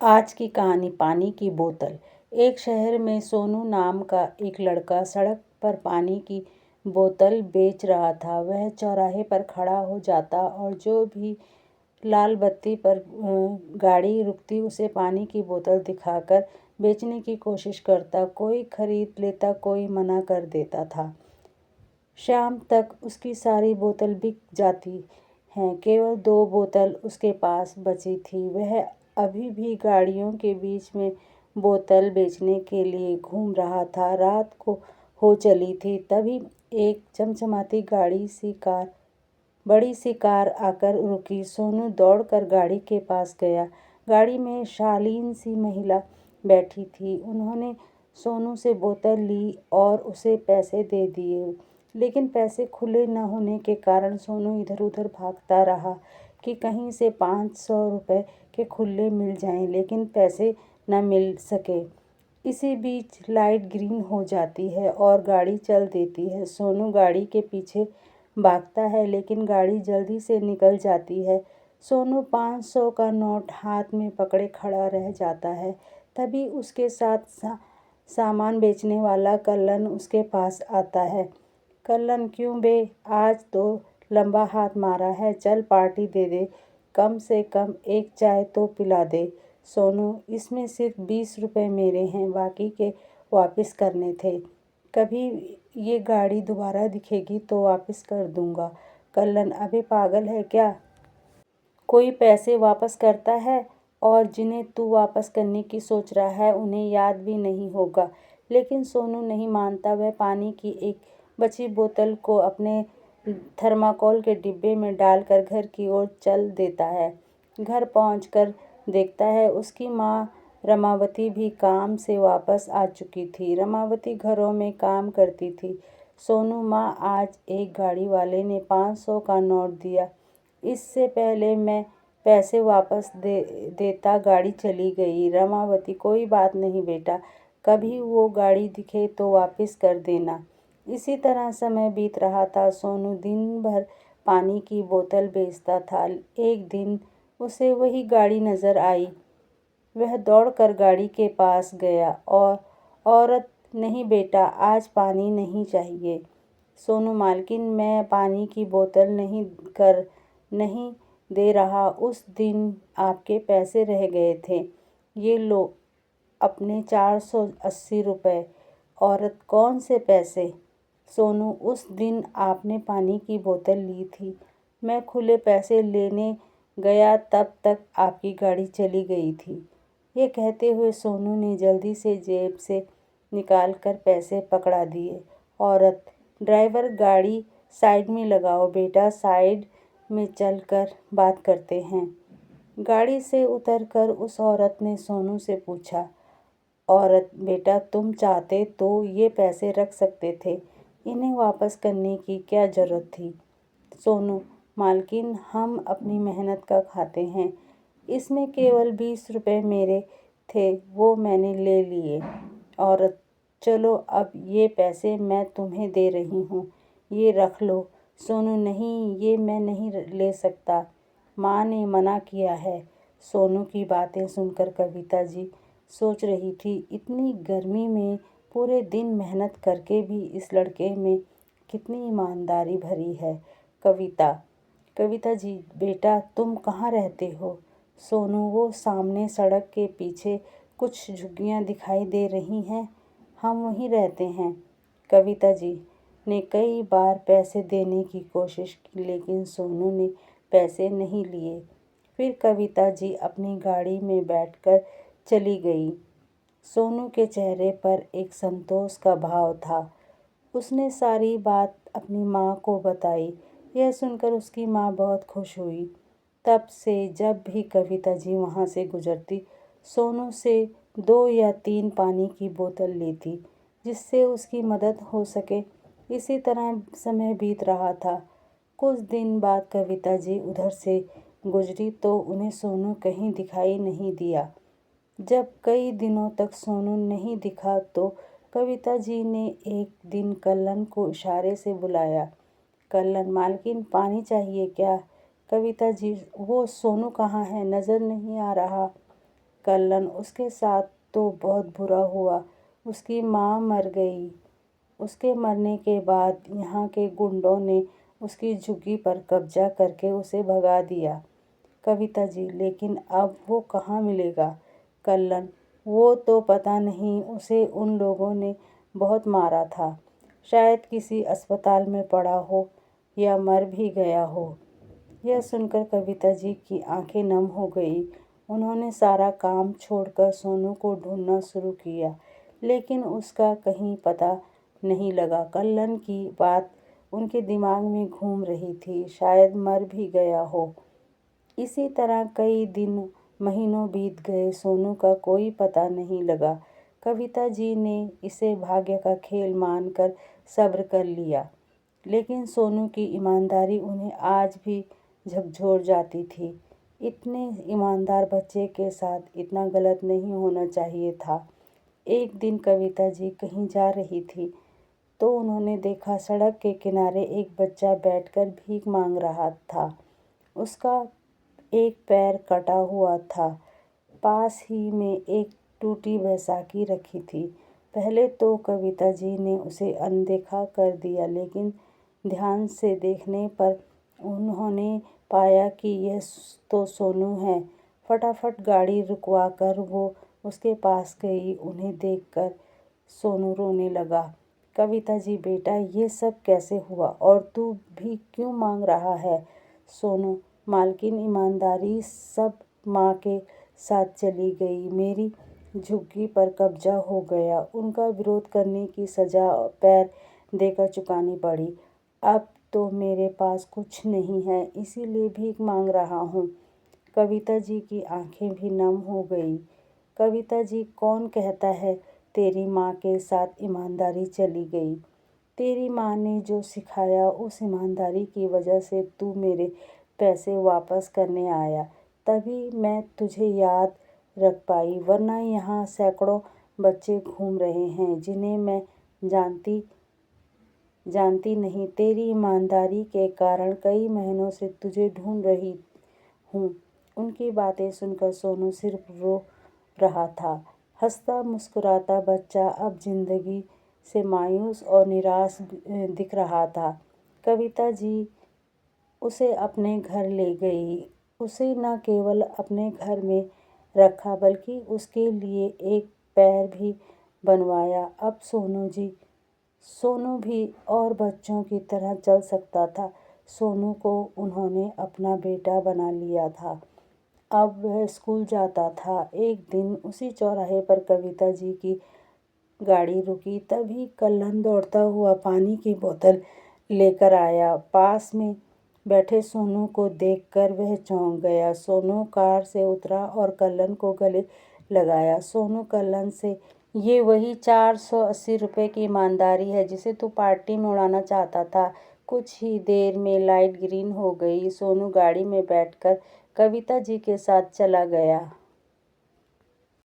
आज की कहानी पानी की बोतल। एक शहर में सोनू नाम का एक लड़का सड़क पर पानी की बोतल बेच रहा था। वह चौराहे पर खड़ा हो जाता और जो भी लाल बत्ती पर गाड़ी रुकती उसे पानी की बोतल दिखाकर बेचने की कोशिश करता। कोई खरीद लेता, कोई मना कर देता था। शाम तक उसकी सारी बोतल बिक जाती हैं। केवल 2 बोतल उसके पास बची थी। वह अभी भी गाड़ियों के बीच में बोतल बेचने के लिए घूम रहा था। रात को हो चली थी। तभी एक चमचमाती बड़ी सी कार आकर रुकी। सोनू दौड़कर गाड़ी के पास गया। गाड़ी में शालीन सी महिला बैठी थी। उन्होंने सोनू से बोतल ली और उसे पैसे दे दिए, लेकिन पैसे खुले न होने के कारण सोनू इधर-उधर भागता रहा कि कहीं से 500 रुपए के खुल्ले मिल जाएं, लेकिन पैसे न मिल सके। इसी बीच लाइट ग्रीन हो जाती है और गाड़ी चल देती है। सोनू गाड़ी के पीछे भागता है, लेकिन गाड़ी जल्दी से निकल जाती है। सोनू 500 का नोट हाथ में पकड़े खड़ा रह जाता है। तभी उसके साथ सामान बेचने वाला कल्लन उसके पास आता है। कल्लन, क्यों बे, आज तो लंबा हाथ मारा है, चल पार्टी दे दे, कम से कम एक चाय तो पिला दे। सोनू, इसमें सिर्फ 20 रुपए मेरे हैं, बाकी के वापस करने थे। कभी ये गाड़ी दोबारा दिखेगी तो वापस कर दूंगा। कल्लन, अबे पागल है क्या? कोई पैसे वापस करता है? और जिन्हें तू वापस करने की सोच रहा है उन्हें याद भी नहीं होगा। लेकिन सोनू नहीं मानता। वह पानी की एक बची बोतल को अपने थर्माकोल के डिब्बे में डालकर घर की ओर चल देता है। घर पहुंचकर देखता है उसकी माँ रमावती भी काम से वापस आ चुकी थी। रमावती घरों में काम करती थी। सोनू, माँ, आज एक गाड़ी वाले ने 500 का नोट दिया। इससे पहले मैं पैसे वापस देता गाड़ी चली गई। रमावती, कोई बात नहीं बेटा, कभी वो गाड़ी दिखे तो वापस कर देना। इसी तरह समय बीत रहा था। सोनू दिन भर पानी की बोतल बेचता था। एक दिन उसे वही गाड़ी नजर आई। वह दौड़कर गाड़ी के पास गया और औरत, नहीं बेटा, आज पानी नहीं चाहिए। सोनू, मालकिन, मैं पानी की बोतल नहीं दे रहा। उस दिन आपके पैसे रह गए थे, ये लो अपने 480 रुपए। औरत, कौन से पैसे? सोनू, उस दिन आपने पानी की बोतल ली थी, मैं खुले पैसे लेने गया, तब तक आपकी गाड़ी चली गई थी। ये कहते हुए सोनू ने जल्दी से जेब से निकालकर पैसे पकड़ा दिए। औरत, ड्राइवर, गाड़ी साइड में लगाओ बेटा, साइड में चल कर बात करते हैं। गाड़ी से उतरकर उस औरत ने सोनू से पूछा। औरत, बेटा, तुम चाहते तो ये पैसे रख सकते थे, इन्हें वापस करने की क्या जरूरत थी? सोनू, मालकिन, हम अपनी मेहनत का खाते हैं, इसमें केवल 20 रुपए मेरे थे, वो मैंने ले लिए। औरत, चलो अब ये पैसे मैं तुम्हें दे रही हूँ, ये रख लो। सोनू, नहीं, ये मैं नहीं ले सकता, माँ ने मना किया है। सोनू की बातें सुनकर कविता जी सोच रही थी, इतनी गर्मी में पूरे दिन मेहनत करके भी इस लड़के में कितनी ईमानदारी भरी है। कविता जी, बेटा, तुम कहाँ रहते हो? सोनू, वो सामने सड़क के पीछे कुछ झुग्गियाँ दिखाई दे रही हैं, हम वहीं रहते हैं। कविता जी ने कई बार पैसे देने की कोशिश की, लेकिन सोनू ने पैसे नहीं लिए। फिर कविता जी अपनी गाड़ी में बैठकर चली गई। सोनू के चेहरे पर एक संतोष का भाव था। उसने सारी बात अपनी माँ को बताई। यह सुनकर उसकी माँ बहुत खुश हुई। तब से जब भी कविता जी वहाँ से गुजरती, सोनू से 2 या 3 पानी की बोतल लेती, जिससे उसकी मदद हो सके। इसी तरह समय बीत रहा था। कुछ दिन बाद कविता जी उधर से गुजरी तो उन्हें सोनू कहीं दिखाई नहीं दिया। जब कई दिनों तक सोनू नहीं दिखा तो कविता जी ने एक दिन कल्लन को इशारे से बुलाया। कल्लन, मालकिन, पानी चाहिए क्या? कविता जी, वो सोनू कहाँ है, नजर नहीं आ रहा। कल्लन, उसके साथ तो बहुत बुरा हुआ। उसकी माँ मर गई। उसके मरने के बाद यहाँ के गुंडों ने उसकी झुग्गी पर कब्जा करके उसे भगा दिया। कविता जी, लेकिन अब वो कहाँ मिलेगा? कल्लन, वो तो पता नहीं, उसे उन लोगों ने बहुत मारा था। शायद किसी अस्पताल में पड़ा हो या मर भी गया हो। यह सुनकर कविता जी की आंखें नम हो गई। उन्होंने सारा काम छोड़कर सोनू को ढूंढना शुरू किया, लेकिन उसका कहीं पता नहीं लगा। कल्लन की बात उनके दिमाग में घूम रही थी, शायद मर भी गया हो। इसी तरह कई दिन महीनों बीत गए, सोनू का कोई पता नहीं लगा। कविता जी ने इसे भाग्य का खेल मानकर सब्र कर लिया, लेकिन सोनू की ईमानदारी उन्हें आज भी झकझोर जाती थी। इतने ईमानदार बच्चे के साथ इतना गलत नहीं होना चाहिए था। एक दिन कविता जी कहीं जा रही थी तो उन्होंने देखा सड़क के किनारे एक बच्चा बैठकर भीख मांग रहा था। उसका एक पैर कटा हुआ था। पास ही में एक टूटी बैसाखी रखी थी। पहले तो कविता जी ने उसे अनदेखा कर दिया, लेकिन ध्यान से देखने पर उन्होंने पाया कि यह तो सोनू है। फटाफट गाड़ी रुकवाकर वो उसके पास गई। उन्हें देखकर सोनू रोने लगा। कविता जी, बेटा, ये सब कैसे हुआ और तू भी क्यों मांग रहा है? सोनू, मालकिन ईमानदारी सब माँ के साथ चली गई। मेरी झुग्गी पर कब्जा हो गया। उनका विरोध करने की सजा पैर देकर चुकानी पड़ी। अब तो मेरे पास कुछ नहीं है, इसीलिए भीख मांग रहा हूँ। कविता जी की आंखें भी नम हो गई। कविता जी, कौन कहता है तेरी माँ के साथ ईमानदारी चली गई? तेरी माँ ने जो सिखाया उस ईमानदारी की वजह से तू मेरे पैसे वापस करने आया, तभी मैं तुझे याद रख पाई, वरना यहाँ सैकड़ों बच्चे घूम रहे हैं जिन्हें मैं जानती नहीं। तेरी ईमानदारी के कारण कई महीनों से तुझे ढूंढ रही हूँ। उनकी बातें सुनकर सोनू सिर्फ रो रहा था। हंसता मुस्कुराता बच्चा अब जिंदगी से मायूस और निराश दिख रहा था। कविता जी उसे अपने घर ले गई। उसे न केवल अपने घर में रखा, बल्कि उसके लिए एक पैर भी बनवाया। अब सोनू भी और बच्चों की तरह चल सकता था। सोनू को उन्होंने अपना बेटा बना लिया था। अब वह स्कूल जाता था। एक दिन उसी चौराहे पर कविता जी की गाड़ी रुकी। तभी कल्लन दौड़ता हुआ पानी की बोतल लेकर आया। पास में बैठे सोनू को देखकर वह चौंक गया। सोनू कार से उतरा और कल्लन को गले लगाया। सोनू कल्लन से, ये वही 480 रुपये की ईमानदारी है जिसे तू पार्टी में उड़ाना चाहता था। कुछ ही देर में लाइट ग्रीन हो गई। सोनू गाड़ी में बैठकर कविता जी के साथ चला गया।